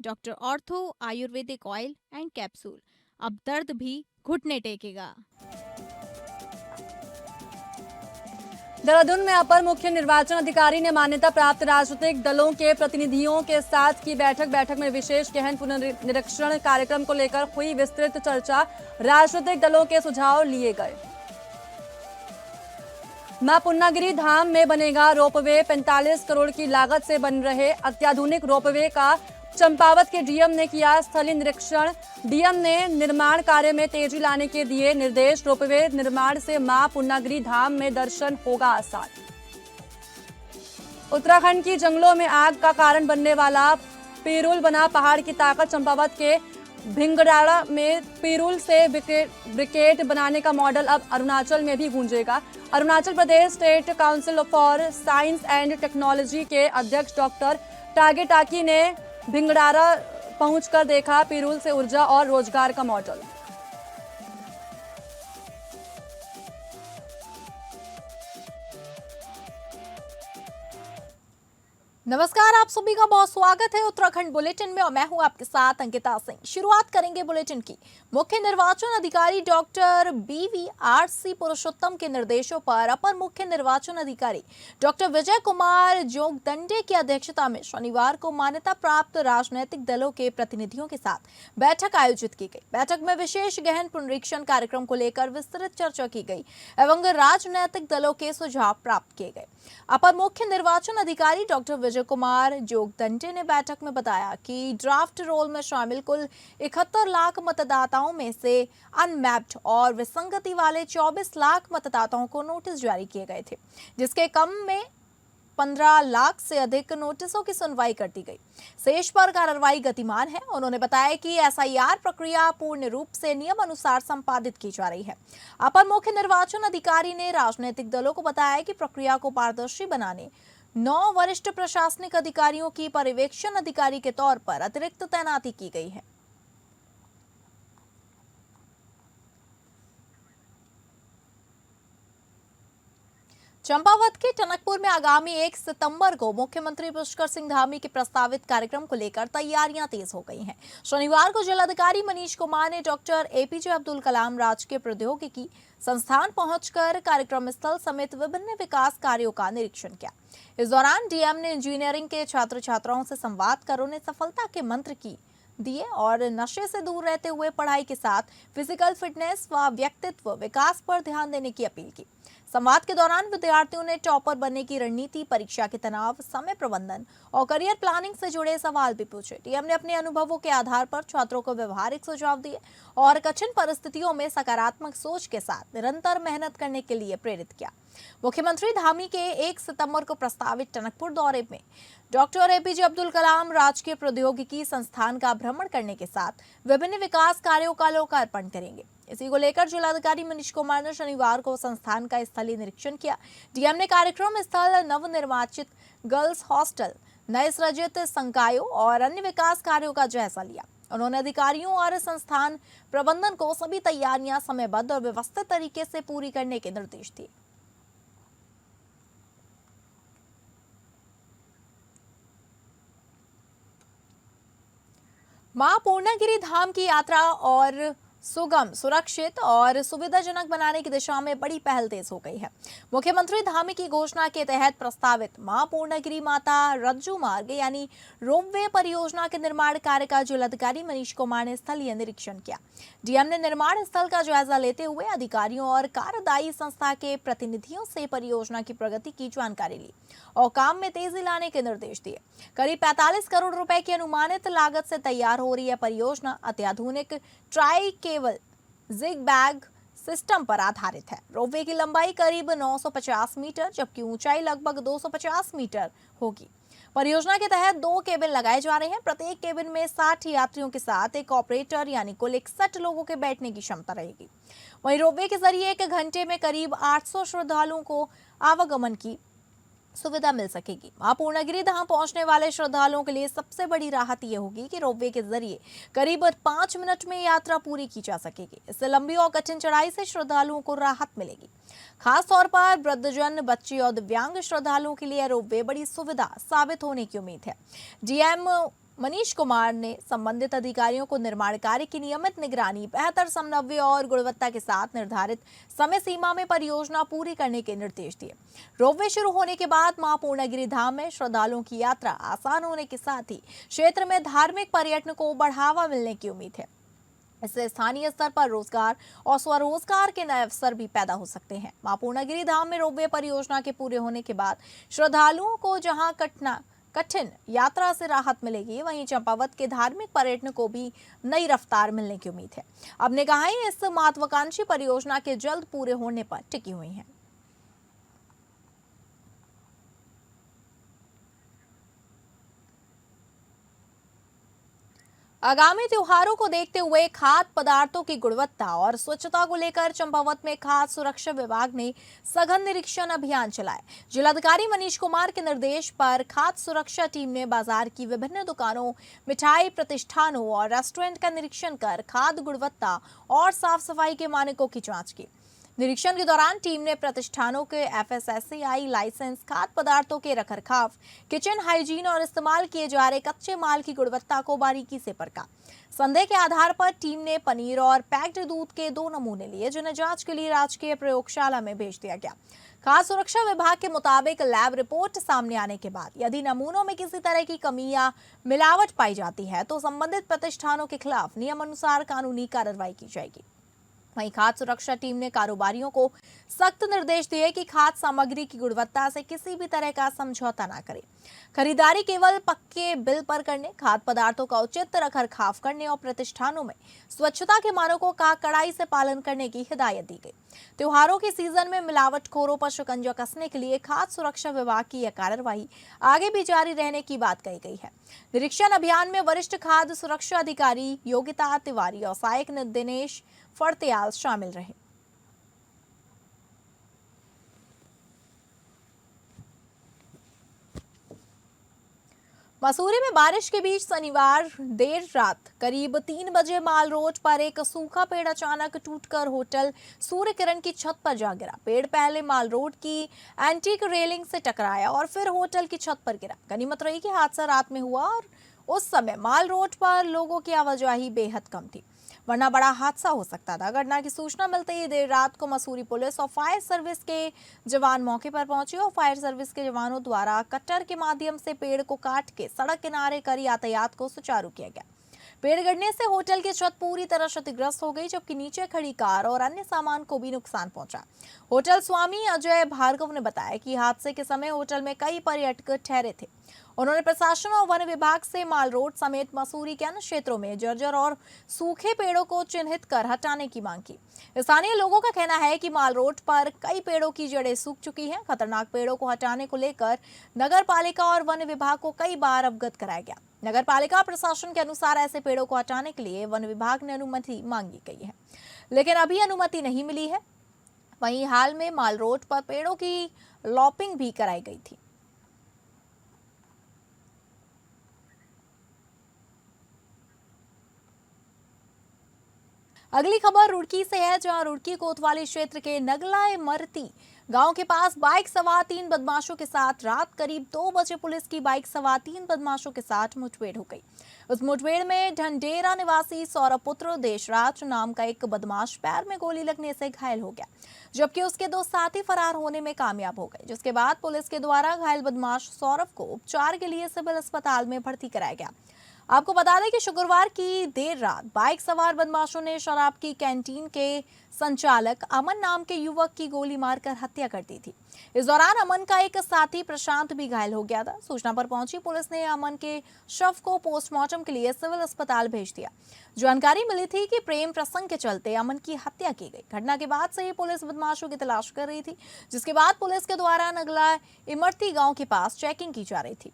Doctor ortho Ayurvedic oil and capsule. अब दर्द भी घुटने टेकेगा। देहरादून में अपर मुख्य निर्वाचन अधिकारी ने मान्यता प्राप्त राजनीतिक दलों के प्रतिनिधियों के साथ की बैठक में विशेष गहन पुनर्निरीक्षण कार्यक्रम को लेकर हुई विस्तृत चर्चा। राजनीतिक दलों के सुझाव लिए गए। मां पूर्णागिरि धाम में बनेगा रोपवे। 45 करोड़ की लागत से बन रहे अत्याधुनिक रोपवे का चंपावत के डीएम ने किया स्थलीय निरीक्षण। डीएम ने निर्माण कार्य में तेजी लाने के दिए निर्देश। रोपवे निर्माण से मां पूर्णागिरि धाम में दर्शन होगा आसान। उत्तराखंड की जंगलों में आग का कारण बनने वाला पिरूल बना पहाड़ की ताकत। चंपावत के भिंगड़ाड़ा में पिरूल से ब्रिकेट बनाने का मॉडल अब अरुणाचल में भी गूंजेगा। Arunachal Pradesh state council for science and technology के अध्यक्ष डॉक्टर टागे टाकी ने भिंगड़ाड़ा पहुंचकर देखा पिरूल से ऊर्जा और रोजगार का मॉडल। नमस्कार, आप सभी का बहुत स्वागत है उत्तराखंड बुलेटिन में और मैं हूं आपके साथ अंकिता सिंह। शुरुआत करेंगे बुलेटिन की। मुख्य निर्वाचन अधिकारी डॉक्टर BVRC पुरुषोत्तम के निर्देशों पर अपर मुख्य निर्वाचन अधिकारी डॉक्टर विजय कुमार जोगदंडे की अध्यक्षता में शनिवार को मान्यता प्राप्त राजनीतिक दलों के प्रतिनिधियों के साथ बैठक आयोजित की गई। बैठक में विशेष गहन पुनरीक्षण कार्यक्रम को लेकर विस्तृत चर्चा की गई एवं राजनीतिक दलों के सुझाव प्राप्त किए गए। अपर मुख्य निर्वाचन अधिकारी डॉक्टर विजय कुमार जोगदंडे ने बैठक में बताया कि ड्राफ्ट रोल में शामिल कुल 71 लाख मतदाताओं में से अनमैप्ड और विसंगति वाले 24 लाख मतदाताओं को नोटिस जारी किए गए थे, जिसके कम में 15 लाख से अधिक नोटिसों की सुनवाई कर दी गई। शेष पर कार्रवाई गतिमान है। उन्होंने बताया कि SIR प्रक्रिया पूर्ण रूप से नियम अनुसार संपादित की जा रही है। अपर मुख्य निर्वाचन अधिकारी ने राजनीतिक दलों को बताया कि प्रक्रिया को पारदर्शी बनाने 9 वरिष्ठ प्रशासनिक अधिकारियों की पर्यवेक्षण अधिकारी के तौर पर अतिरिक्त तैनाती की गई है। चंपावत के टनकपुर में आगामी 1 सितंबर को मुख्यमंत्री पुष्कर सिंह धामी के प्रस्तावित कार्यक्रम को लेकर तैयारियां तेज हो गई हैं। शनिवार को जिलाधिकारी मनीष कुमार ने डॉक्टर APJ अब्दुल कलाम राजकीय प्रौद्योगिकी संस्थान पहुंचकर कार्यक्रम स्थल समेत विभिन्न विकास कार्यों का निरीक्षण किया। इस दौरान डीएम ने इंजीनियरिंग के छात्र छात्राओं से संवाद कर उन्हें सफलता के मंत्र की दिए और नशे से दूर रहते हुए पढ़ाई के साथ फिजिकल फिटनेस व व्यक्तित्व विकास पर ध्यान देने की अपील की। संवाद के दौरान विद्यार्थियों ने टॉपर बनने की रणनीति, परीक्षा के तनाव, समय प्रबंधन और करियर प्लानिंग से जुड़े सवाल भी पूछे। डीएम ने अपने अनुभवों के आधार पर छात्रों को व्यवहारिक सुझाव दिए और कठिन परिस्थितियों में सकारात्मक सोच के साथ निरंतर मेहनत करने के लिए प्रेरित किया। मुख्यमंत्री धामी के 1 सितंबर को प्रस्तावित टनकपुर दौरे में डॉक्टर APJ अब्दुल कलाम राजकीय प्रौद्योगिकी संस्थान का भ्रमण करने के साथ विभिन्न विकास कार्यों का लोकार्पण करेंगे। इसी को लेकर जिलाधिकारी मनीष कुमार ने शनिवार को संस्थान का स्थलीय निरीक्षण किया। डीएम ने कार्यक्रम स्थल, नवनिर्वाचित गर्ल्स हॉस्टल, नए सृजित संकायों और अन्य विकास कार्यों का जायजा लिया। उन्होंने अधिकारियों और संस्थान प्रबंधन को सभी तैयारियां समयबद्ध और व्यवस्थित तरीके से पूरी करने के निर्देश दिए। मां पूर्णागिरि धाम की यात्रा और सुगम, सुरक्षित और सुविधाजनक बनाने की दिशा में बड़ी पहल तेज हो गई है। मुख्यमंत्री धामी की घोषणा के तहत प्रस्तावित मां पूर्णागिरि माता रज्जू मार्ग यानी रोपवे परियोजना के निर्माण कार्य का जिलाधिकारी मनीष कुमार ने स्थलीय निरीक्षण किया। डीएम ने निर्माण स्थल का जायजा लेते हुए अधिकारियों और कार्यदायी संस्था के प्रतिनिधियों से परियोजना की प्रगति की जानकारी ली और काम में तेजी लाने के निर्देश दिए। करीब 45 करोड़ रुपए की अनुमानित लागत से तैयार हो रही है परियोजना अत्याधुनिक tri cable jig bag system पर आधारित है। रोपवे की लंबाई करीब 950 मीटर जबकि ऊंचाई लगभग 250 मीटर होगी। परियोजना के तहत 2 केबिन लगाए जा रहे हैं। प्रत्येक केबिन में 60 यात्रियों के साथ एक ऑपरेटर यानी कुल 61 लोगों के बैठने की क्षमता रहेगी। वहीं रोपवे के जरिए 1 घंटे में करीब 800 श्रद्धालुओं को आवागमन की सुविधा मिल सकेगी। मां पूर्णागिरि धाम पहुंचने वाले श्रद्धालुओं के लिए सबसे बड़ी राहत ये होगी कि रोपवे के जरिए करीब 5 मिनट में यात्रा पूरी की जा सकेगी। इससे लंबी और कठिन चढ़ाई से श्रद्धालुओं को राहत मिलेगी। खास तौर पर वृद्धजन, बच्चे और दिव्यांग श्रद्धालुओं के लिए रोपवे बड़ी सुविधा साबित होने की उम्मीद है। डीएम मनीष कुमार ने संबंधित अधिकारियों को निर्माण कार्य की नियमित निगरानी, बेहतर समन्वय और गुणवत्ता के साथ निर्धारित समय सीमा में परियोजना पूरी करने के निर्देश दिए। रोपवे शुरू होने के बाद मां पूर्णागिरि धाम में श्रद्धालुओं की यात्रा आसान होने के साथ ही क्षेत्र में धार्मिक पर्यटन को बढ़ावा मिलने की उम्मीद है। इससे स्थानीय स्तर पर रोजगार और स्वरोजगार के नए अवसर भी पैदा हो सकते हैं। मां पूर्णागिरि धाम में रोपवे परियोजना के पूरे होने के बाद श्रद्धालुओं को जहां कठिन यात्रा से राहत मिलेगी, वहीं चंपावत के धार्मिक पर्यटन को भी नई रफ्तार मिलने की उम्मीद है। अब निगाहें इस महत्वाकांक्षी परियोजना के जल्द पूरे होने पर टिकी हुई हैं। आगामी त्योहारों को देखते हुए खाद्य पदार्थों की गुणवत्ता और स्वच्छता को लेकर चंपावत में खाद्य सुरक्षा विभाग ने सघन निरीक्षण अभियान चलाया। जिलाधिकारी मनीष कुमार के निर्देश पर खाद्य सुरक्षा टीम ने बाजार की विभिन्न दुकानों, मिठाई प्रतिष्ठानों और रेस्टोरेंट का निरीक्षण कर खाद्य गुणवत्ता और साफ सफाई के मानकों की जांच की। निरीक्षण के दौरान टीम ने प्रतिष्ठानों के FSSAI लाइसेंस, खाद्य पदार्थों के रखरखाव, किचन हाइजीन और इस्तेमाल किए जा रहे कच्चे माल की गुणवत्ता को बारीकी से परखा। संदेह के आधार पर टीम ने पनीर और पैक्ड दूध के 2 नमूने लिए, जिन्हें जांच के लिए राजकीय प्रयोगशाला में भेज दिया गया। खाद्य सुरक्षा विभाग के मुताबिक लैब रिपोर्ट सामने आने के बाद यदि नमूनों में किसी तरह की कमी या मिलावट पाई जाती है तो संबंधित प्रतिष्ठानों के खिलाफ नियमानुसार कानूनी कार्रवाई की जाएगी। वहीं खाद्य सुरक्षा टीम ने कारोबारियों को सख्त निर्देश दिए कि खाद्य सामग्री की गुणवत्ता से किसी भी तरह का समझौता न करें। खरीदारी केवल पक्के बिल पर करने, खाद्य पदार्थों का उचित रखरखाव करने और प्रतिष्ठानों में स्वच्छता के मानकों का कड़ाई से पालन करने की हिदायत दी गई। त्योहारों के सीजन में मिलावटखोरों पर शिकंजा कसने के लिए खाद्य सुरक्षा विभाग की यह कार्रवाई आगे भी जारी रहने की बात कही गई है। निरीक्षण अभियान में वरिष्ठ खाद्य सुरक्षा अधिकारी योगिता तिवारी और सहायक दिनेश फड़त्याल शामिल रहे। मसूरी में बारिश के बीच शनिवार देर रात करीब 3 बजे माल रोड पर एक सूखा पेड़ अचानक टूटकर होटल सूर्य किरण की छत पर जा गिरा। पेड़ पहले माल रोड की एंटीक रेलिंग से टकराया और फिर होटल की छत पर गिरा। गनीमत रही कि हादसा रात में हुआ और उस समय माल रोड पर लोगों की आवाजाही बेहद कम थी, वरना बड़ा हादसा हो सकता था। घटना की सूचना मिलते ही देर रात को मसूरी पुलिस और फायर सर्विस के जवान मौके पर पहुंचे और फायर सर्विस के जवानों द्वारा कटर के माध्यम से पेड़ को काट के सड़क किनारे कर यातायात को सुचारू किया गया। पेड़ गिरने से होटल की छत पूरी तरह क्षतिग्रस्त हो गई, जबकि नीचे खड़ी कार और अन्य सामान को भी नुकसान पहुंचा। होटल स्वामी अजय भार्गव ने बताया कि हादसे के समय होटल में कई पर्यटक ठहरे थे। उन्होंने प्रशासन और वन विभाग से माल रोड समेत मसूरी के अन्य क्षेत्रों में जर्जर और सूखे पेड़ों को चिन्हित कर हटाने की मांग की। स्थानीय लोगों का कहना है कि माल रोड पर कई पेड़ों की जड़ें सूख चुकी हैं। खतरनाक पेड़ों को हटाने को लेकर नगर पालिका और वन विभाग को कई बार अवगत कराया गया। नगर पालिका प्रशासन के अनुसार ऐसे पेड़ों को हटाने के लिए वन विभाग ने अनुमति मांगी गई है, लेकिन अभी अनुमति नहीं मिली है। वहीं हाल में माल रोड पर पेड़ों की लॉपिंग भी कराई गई थी। अगली खबर रुड़की से है, जहां रुड़की कोतवाली क्षेत्र के नगला मरती गांव के पास बाइक सवार 3 बदमाशों के साथ रात करीब 2 बजे पुलिस की बाइक सवार 3 बदमाशों के साथ मुठभेड़ हो गई। उस मुठभेड़ में ढंडेरा निवासी सौरभ पुत्र देशराज नाम का एक बदमाश पैर में गोली लगने से घायल हो गया, जबकि उसके 2 साथी फरार होने में कामयाब हो गए, जिसके बाद पुलिस के द्वारा घायल बदमाश सौरभ को उपचार के लिए सिविल अस्पताल में भर्ती कराया गया। आपको बता दें कि शुक्रवार की देर रात बाइक सवार बदमाशों ने शराब की कैंटीन के संचालक अमन नाम के युवक की गोली मारकर हत्या कर दी थी। इस दौरान अमन का एक साथी प्रशांत भी घायल हो गया था। सूचना पर पहुंची पुलिस ने अमन के शव को पोस्टमार्टम के लिए सिविल अस्पताल भेज दिया। जानकारी मिली थी कि प्रेम प्रसंग के चलते अमन की हत्या की गई। घटना के बाद से ही पुलिस बदमाशों की तलाश कर रही थी, जिसके बाद पुलिस के द्वारा नगला इमरती गाँव के पास चेकिंग की जा रही थी।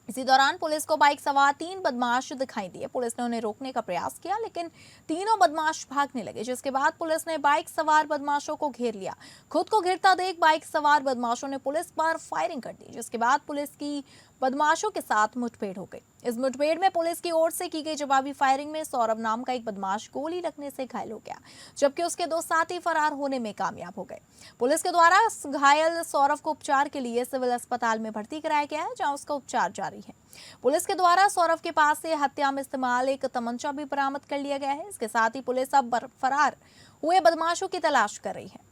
इसी दौरान पुलिस को बाइक सवार 3 बदमाश दिखाई दिए। पुलिस ने उन्हें रोकने का प्रयास किया, लेकिन तीनों बदमाश भागने लगे, जिसके बाद पुलिस ने बाइक सवार बदमाशों को घेर लिया। खुद को घिरता देख बाइक सवार बदमाशों ने पुलिस पर फायरिंग कर दी, जिसके बाद पुलिस की बदमाशों के साथ मुठभेड़ हो गई। इस मुठभेड़ में पुलिस की ओर से की गई जवाबी फायरिंग में सौरभ नाम का एक बदमाश गोली लगने से घायल हो गया, जबकि उसके दो साथी फरार होने में कामयाब हो गए। पुलिस के द्वारा घायल सौरभ को उपचार के लिए सिविल अस्पताल में भर्ती कराया गया है, जहां उसका उपचार जारी है। पुलिस के द्वारा सौरभ के पास से हत्या में इस्तेमाल एक तमंचा भी बरामद कर लिया गया है। इसके साथ ही पुलिस अब फरार हुए बदमाशों की तलाश कर रही है।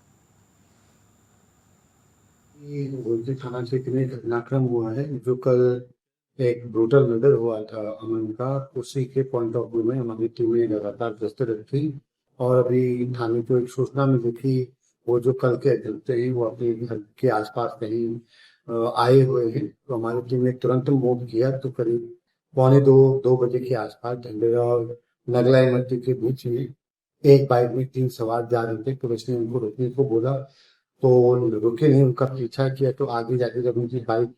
गोमती थाना क्षेत्र में घटनाक्रम हुआ है जो कल एक ब्रूटल मर्डर हुआ था अमन का। उसी के पॉइंट ऑफ व्यू में हमारी टीमें लगातार गश्त रखी और अभी थाने को एक सूचना मिली थी वो जो कल के अभियुक्त हैं वो अपने घर के आसपास कहीं आए हुए हैं, तो हमारी टीम ने तुरंत मूव किया। तो करीब 2:45 के आसपास ढंडेरा और नगला इमरती के बीच में एक बाइक में 3 सवार जा रहे थे। पुलिस ने उनको रोकने को बोला तो रुके नहीं, उनका पीछा किया। तो आगे जाके जब उनकी बाइक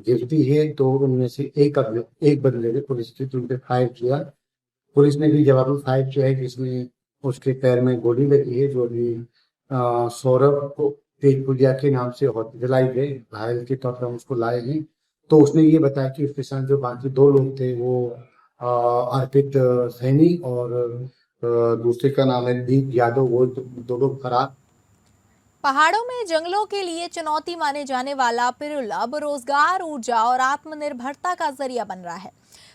गिरती है तो उनमें से एक बंदे ने पुलिस की टीम पे फायर किया। पुलिस ने भी जवाबी फायर किया है जिसमें उसके पैर में गोली लगी है, जो अभी सौरभ को तेजपुरिया के नाम से हॉस्पिटलाइज है, घायल के तौर पर हम उसको लाए हैं। तो उसने ये बताया कि उसके साथ जो बाकी 2 लोग थे वो अर्पित सैनी और दूसरे का नाम है दीप यादव, वो 2 लोग फरार। पहाड़ों में जंगलों के लिए चुनौती माने जाने वाला पिरुल अब रोजगार, ऊर्जा और आत्मनिर्भरता का जरिया बन रहा है।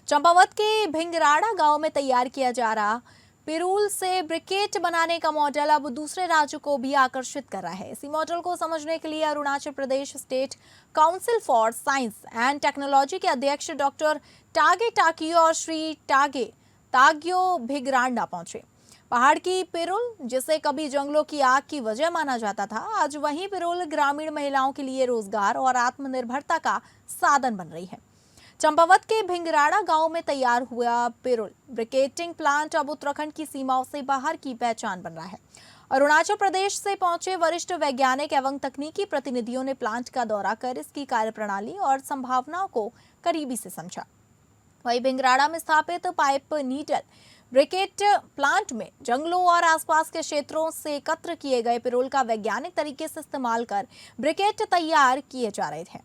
चंपावत के भिंगराड़ा गांव में तैयार किया जा रहा पिरूल से ब्रिकेट बनाने का मॉडल अब दूसरे राज्यों को भी आकर्षित कर रहा है। इसी मॉडल को समझने के लिए Arunachal Pradesh state council for science and technology के अध्यक्ष डॉक्टर टागे टाकियो और श्री टागे ताग्यो भिगरांडा पहुंचे। पहाड़ की पिरुल, जिसे कभी जंगलों की आग की वजह माना जाता था, आज वही पिरुल ग्रामीण महिलाओं के लिए रोजगार और आत्मनिर्भरता का साधन बन रही है। चंपावत के भिंगराड़ा गांव में तैयार हुआ पिरुल ब्रिकेटिंग प्लांट अब उत्तराखंड की सीमाओं से बाहर की पहचान बन रहा है। अरुणाचल प्रदेश से पहुंचे वरिष्ठ वैज्ञानिक एवं तकनीकी प्रतिनिधियों ने प्लांट का दौरा कर इसकी कार्यप्रणाली और संभावनाओं को करीबी से समझा। वहीं भिंगराड़ा में स्थापित पाइप नीडल ब्रिकेट प्लांट में जंगलों और आसपास के क्षेत्रों से एकत्र किए गए पिरोल का वैज्ञानिक तरीके से इस्तेमाल कर ब्रिकेट तैयार किए जा रहे थे।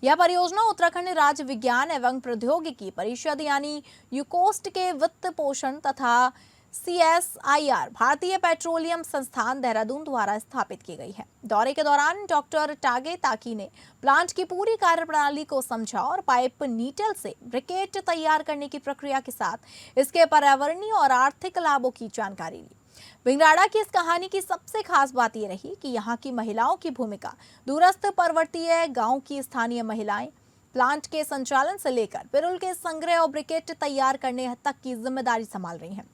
यह परियोजना उत्तराखंड राज्य विज्ञान एवं प्रौद्योगिकी परिषद यानी यूकोस्ट के वित्त पोषण तथा CSIR भारतीय पेट्रोलियम संस्थान देहरादून द्वारा स्थापित की गई है। दौरे के दौरान डॉक्टर टागे ताकी ने प्लांट की पूरी कार्यप्रणाली को समझा और पाइप नीडल से ब्रिकेट तैयार करने की प्रक्रिया के साथ इसके पर्यावरणीय और आर्थिक लाभों की जानकारी ली। भिंगराड़ा की इस कहानी की सबसे खास बात यह रही कि यहाँ की महिलाओं की भूमिका। दूरस्थ पर्वतीय गांव की स्थानीय महिलाएं प्लांट के संचालन से लेकर पिरुल के संग्रह और ब्रिकेट तैयार करने तक की जिम्मेदारी संभाल रही हैं।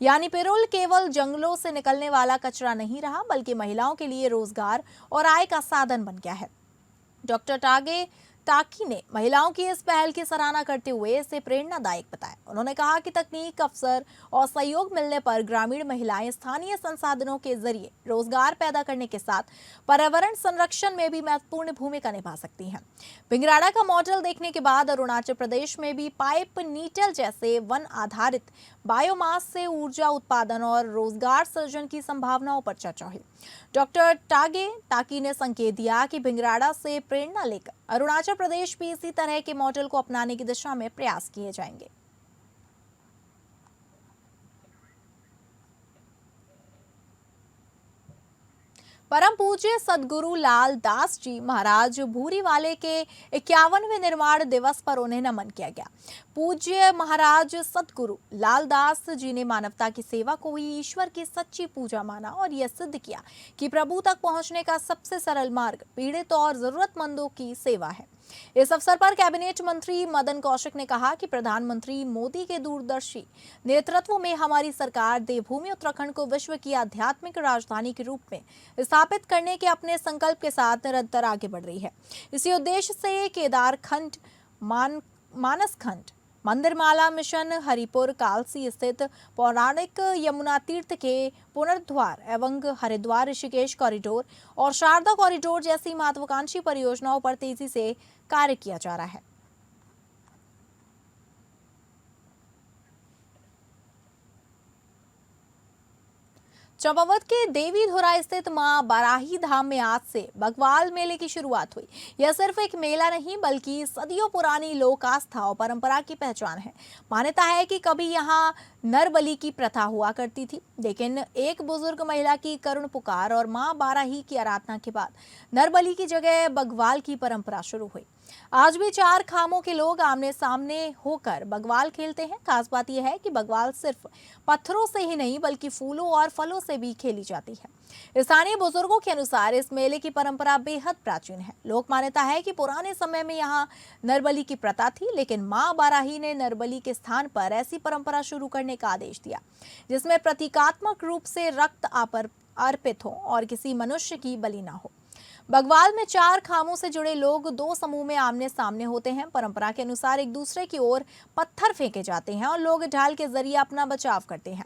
यानी पिरुल केवल जंगलों से निकलने वाला कचरा नहीं रहा, बल्कि महिलाओं के लिए रोजगार और आय का साधन बन गया है। डॉक्टर टागे टाकी ने महिलाओं की इस पहल की सराहना करते हुए इसे प्रेरणादायक बताया। उन्होंने कहा कि तकनीक, अवसर और सहयोग मिलने पर ग्रामीण महिलाएं स्थानीय संसाधनों के जरिए रोजगार पैदा करने के साथ पर्यावरण संरक्षण में भी महत्वपूर्ण भूमिका निभा सकती हैं। भिंगराड़ा का मॉडल देखने के बाद अरुणाचल प्रदेश में भी पाइप नीडल जैसे वन आधारित बायोमास से ऊर्जा उत्पादन और रोजगार सृजन की संभावनाओं पर चर्चा हुई। डॉक्टर टागे टाकी ने संकेत दिया कि भिंगराड़ा से प्रेरणा लेकर अरुणाचल प्रदेश भी इसी तरह के मॉडल को अपनाने की दिशा में प्रयास किए जाएंगे। परम पूज्य सदगुरु लाल दास जी महाराज भूरीवाले के 51वें निर्माण दिवस पर उन्हें नमन किया गया। पूज्य महाराज सदगुरु लाल दास जी ने मानवता की सेवा को ही ईश्वर की सच्ची पूजा माना और यह सिद्ध किया कि प्रभु तक पहुंचने का सबसे सरल मार्ग पीड़ित और जरूरतमंदों की सेवा है। इस अवसर पर कैबिनेट मंत्री मदन कौशिक ने कहा कि प्रधानमंत्री मोदी के दूरदर्शी नेतृत्व में हमारी सरकार देवभूमि उत्तराखंड को विश्व की आध्यात्मिक राजधानी के रूप में स्थापित करने के अपने संकल्प के साथ निरंतर आगे बढ़ रही है। इसी उद्देश्य से केदार खंड, मानस खंड, मंदिरमाला मिशन, हरिपुर कालसी स्थित पौराणिक यमुना तीर्थ के पुनर्द्वार एवं हरिद्वार ऋषिकेश कॉरिडोर और शारदा कॉरिडोर जैसी महत्वाकांक्षी परियोजनाओं पर तेजी से कार्य किया जा रहा है। चंपावत के देवी धुरा स्थित मां बाराही धाम में आज से बग्वाल मेले की शुरुआत हुई। यह सिर्फ एक मेला नहीं बल्कि सदियों पुरानी लोक आस्था और परंपरा की पहचान है। मान्यता है कि कभी यहाँ नर बलि की प्रथा हुआ करती थी, लेकिन एक बुजुर्ग महिला की करुण पुकार और मां बाराही की आराधना के बाद नर बलि की जगह बग्वाल की परंपरा शुरू हुई। आज भी 4 खामों के लोग आमने सामने होकर बग्वाल खेलते हैं। खास बात यह है कि बग्वाल सिर्फ पत्थरों से ही नहीं बल्कि फूलों और फलों से भी खेली जाती है। स्थानीय बुजुर्गों के अनुसार इस मेले की परंपरा बेहद प्राचीन है। लोक मान्यता है कि पुराने समय में यहाँ नरबली की प्रथा थी, लेकिन मां बाराही ने नरबली के स्थान पर ऐसी परंपरा शुरू करने का आदेश दिया जिसमें प्रतीकात्मक रूप से रक्त अर्पित हो और किसी मनुष्य की बलि ना हो। बग्वाल में 4 खामों से जुड़े लोग 2 समूह में आमने सामने होते हैं। परंपरा के अनुसार एक दूसरे की ओर पत्थर फेंके जाते हैं और लोग ढाल के जरिए अपना बचाव करते हैं।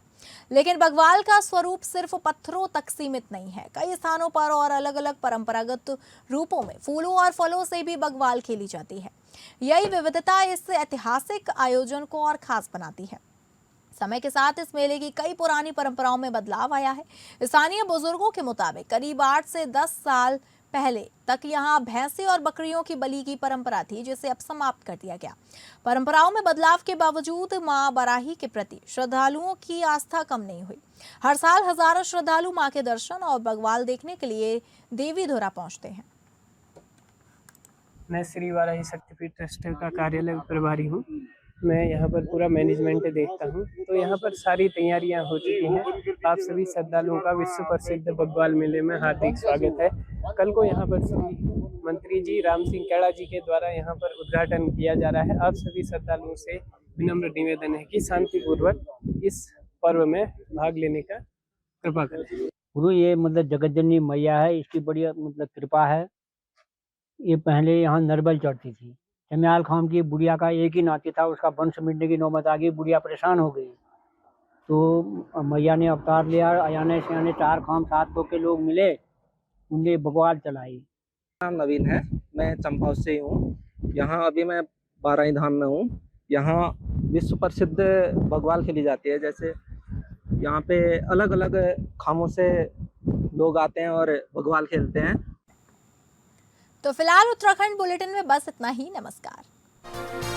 लेकिन बग्वाल का स्वरूप सिर्फ पत्थरों तक सीमित नहीं है। कई स्थानों पर और अलग अलग परंपरागत रूपों में फूलों और फलों से भी बग्वाल खेली जाती है। यही विविधता इस ऐतिहासिक आयोजन को और खास बनाती है। समय के साथ इस मेले की कई पुरानी परंपराओं में बदलाव आया है। स्थानीय बुजुर्गों के मुताबिक करीब 8 से 10 साल पहले तक यहाँ भैंसे और बकरियों की बलि की परंपरा थी, जिसे अब समाप्त कर दिया गया। परंपराओं में बदलाव के बावजूद मां बाराही के प्रति श्रद्धालुओं की आस्था कम नहीं हुई। हर साल हजारों श्रद्धालु मां के दर्शन और बग्वाल देखने के लिए देवी धुरा पहुंचते हैं। मैं श्री वाराही शक्तिपीठ ट्रस्ट का कार्यालय प्रभारी हूँ। मैं यहाँ पर पूरा मैनेजमेंट देखता हूँ। तो यहाँ पर सारी तैयारियाँ हो चुकी हैं। आप सभी श्रद्धालुओं का विश्व प्रसिद्ध बग्वाल मेले में हार्दिक स्वागत है। कल को यहाँ पर मंत्री जी राम सिंह कैड़ा जी के द्वारा यहाँ पर उद्घाटन किया जा रहा है। आप सभी श्रद्धालुओं से विनम्र निवेदन है कि शांतिपूर्वक इस पर्व में भाग लेने का कृपा करें। गुरु ये मतलब जगतजननी मैया है, इसकी बड़ी मतलब कृपा है। ये पहले यहाँ नरबल चढ़ती थी। जमयाल खान की बुढ़िया का एक ही नाती था, उसका वंश मिटने की नौबत आ गई, बुढ़िया परेशान हो गई तो मैया ने अवतार लिया। अयाने सयाने 4 खाम 7 लोग के लोग मिले, उनने बग्वाल चलाई। नाम नवीन है, मैं चंपावत से ही हूँ। यहाँ अभी मैं बाराही धाम में हूँ। यहाँ विश्व प्रसिद्ध बग्वाल खेली जाती है। जैसे यहाँ पे अलग अलग खामों से लोग आते हैं और बग्वाल खेलते हैं। तो फिलहाल उत्तराखंड बुलेटिन में बस इतना ही। नमस्कार।